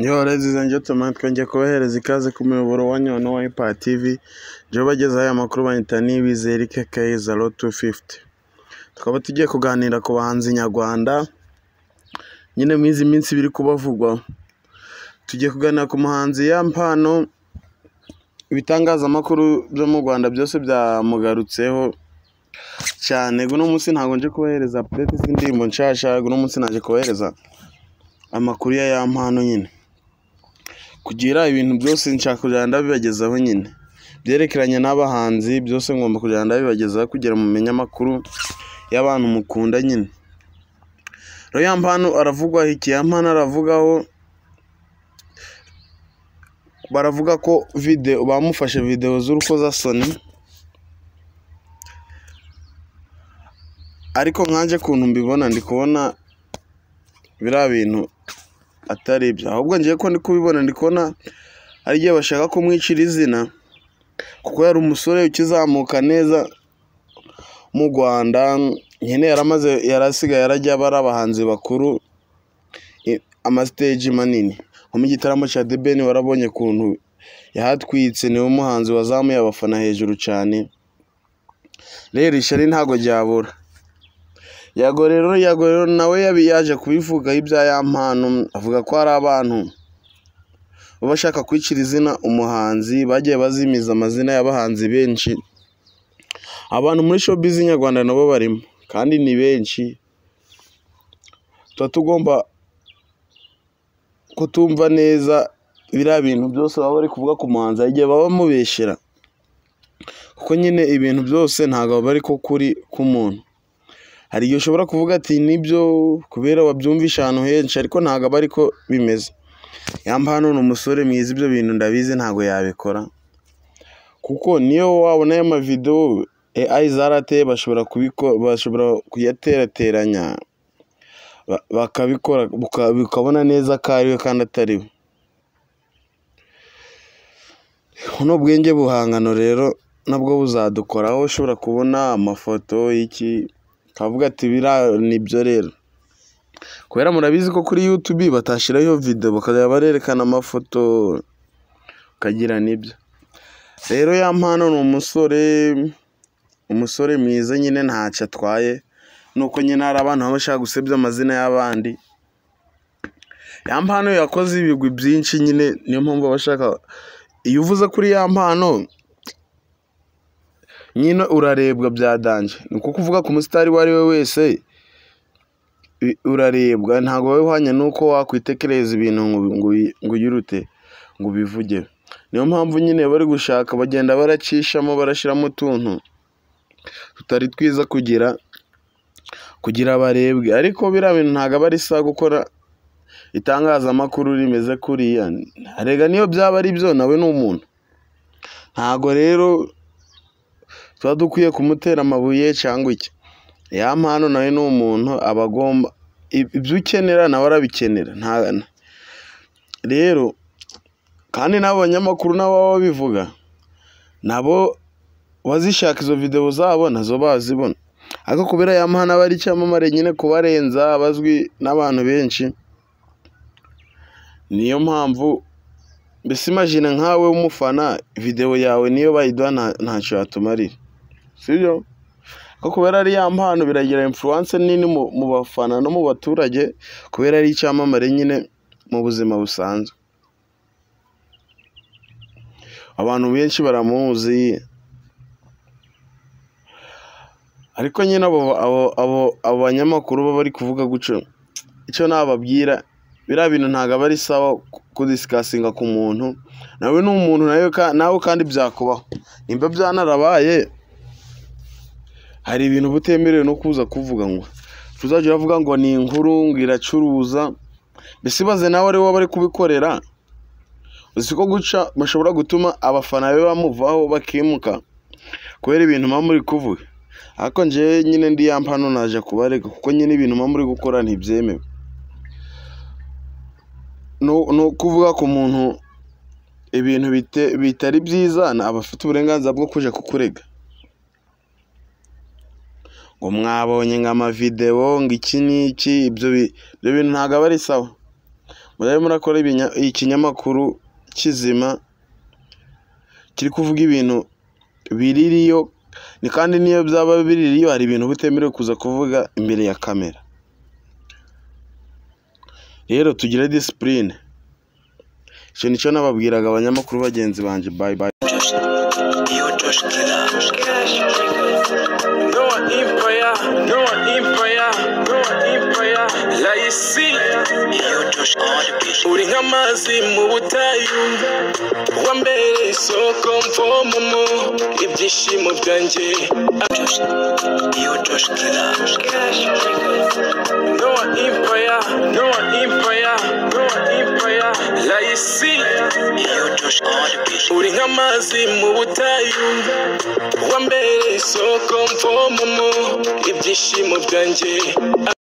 Yo ladies and gentlemen, twongeye kubahereza ikaze ku muyoboro wa Nyono wa Impact TV. Je bagezaho aya makuru banyita Niyibizi Eric Kaiza Road 250. Tukaba tugiye kuganira ku bahanzi nyarwanda nyine mwizi minsi biri kubavugwa. Tugiye kuganira ku muhanzi Yampano. Ibitangazamakuru byo mu Rwanda byose byamugarutseho cyane. Guno munsi ntago nje kubahereza update z'indirimbo nshasha, guno munsi naje kubahereza amakuru ya Yampano nyine. Kugira ibintu byose nshaka kugenda bibagezaho nyine byerekeranye n'abahanzi byose ngomba kugenda bibagezaho kugira mumenye amakuru y'abantu mukunda nyine. Rero Yampano aravugwa iki? Yampano aravugaho, baravuga ko video bamufashe video z'urukozasoni, ariko nkanje kuntu mbibona ndi kubona bira bintu atari ibyo, ahubwo ngiye ko ndi kubibona ndi kubona ari giye bashaka kumwicira izina, kuko yari umusore ukizamuka neza mu Rwanda nyine, yarasigaye yarajya bara abahanzi bakuru amastage manini nko mu gitaramo cya The Ben. Warabonye kuntu yahatwitse, niwe muhanzi wazamuye abafana hejuru cyane. Rero ishari ntago ryabura. Yago rero nawe yaje kubivuga ibya Yampano, avuga ko hari abantu bashaka kwicira izina umuhanzi, bagiye bazimiza amazina y'abahanzi benshi. Abantu muri showbiz nyarwanda nabo barimo kandi ni benshi. Tuba tugomba kutumva neza biriya bintu byose baba bari kuvuga ku muhanzi, igihe baba bamubeshyera, kuko nyine ibintu byose ntabwo bari ko kuri k'umuntu. Hari igihe ushobora kuvuga ati nibyo kubera wabyumvisha ahantu henshi, ariko ntabwo aba ariko bimeze. Yampano ni umusore mwiza, ibyo bintu ndabizi ntabwo yabikora, kuko niyo wabona aya mavideo AI zarateye bashobora kuyaterateranya bakabikora bikabona neza ko ariwe kandi atariwe. Buno bwenge buhangano rero nabwo buzadukoraho, ushobora kubona amafoto y'iki kavuga ati bira nibyo. Rero kubera murabizi ko kuri YouTube batashiraho video bakajya barerekana amafoto ukagira nibyo. Rero Yampano ni umusore mwiza nyine, ntacyo atwaye, nuko nyine hari abantu bashaka gusebya amazina y'abandi. Yampano yakoze ibigwi byinshi nyine, niyo mpamvu bashaka. Iyo uvuze kuri Yampano nyine urarebwa bya danje, nuko kuvuga ku musitari wari we wese urarebwa, ntago wowe uhanye nuko wakwitekereza ibintu ngo yirute ngo bivuge. Niyo mpamvu nyine bari gushaka bagenda baracishamo barashiramo utuntu tutari twiza kugira barebwe, ariko biriya bintu ntago aba ari sawa gukora itangazamakuru rimeze kuriya. Arega niyo byaba ari byo, nawe ni umuntu. Ntago rero tuba dukwiye kumutera amabuye cyangwa iki. Yampano nawe ni umuntu, abagomba ibyo ukenera nawe arabikenera. Rero kandi n'abanyamakuru nabo babivuga, nabo bazishaka izo video zabo nazo bazibona, ariko kubera Yampano aba ari icyamamare nyine kubarenza, abazwi n'abantu benshi, niyo mpamvu. Mbese imagine nkawe w'umufana video yawe niyo bayiduha ntacyo yatumarira, sibyo? Ko kubera ari Yampano biragira influence nini mu bafana no mu baturage, kubera ari icyamamare nyine mu buzima busanzwe. Abantu benshi baramuzi, ariko nyine abo banyamakuru baba bari kuvuga guco, icyo nababwira biriya bintu ntabwo aba ari sawa kudisikasinga ku muntu. Nawe ni umuntu nawe kandi byakubaho. Nimba byanarabaye, hari ibintu butemerewe no kuza kuvuga ngo tuzajya uravuga ngo ni inkuru ngo iracuruza. Mbese baze nawe ari wowe bari kubikorera, uzi ko guca bashobora gutuma abafana be bamuvaho bakimuka kubera ibintu mba muri kuvuga. Ariko nje nyine ndi Yampano naje kubarega, kuko nyine ibintu mba muri gukora ntibyemewe. No kuvuga ku muntu ibintu bitari byiza, abafite uburenganzira bwo kuja kukurega ngo mwabonye ngo amavideo ngo iki n'iki. Ibyo bintu ntabwo aba ari sawa. mujye murakora ikinyamakuru kizima kiri kuvuga ibintu biririyo, ni kandi niyo byaba biririyo hari ibintu butemerewe kuza kuvuga imbere ya kamera. Rero tugire discipline. Icyo nicyo nababwiraga abanyamakuru bagenzi banje. Bye bye. Uri nk'amazi mu butayu, wambere isoko mvomomo ibyishimo byanjye. Noah Empire, Laisi. Uri nk'amazi mu butayu, wambere isoko mvomomo ibyishimo byanjye.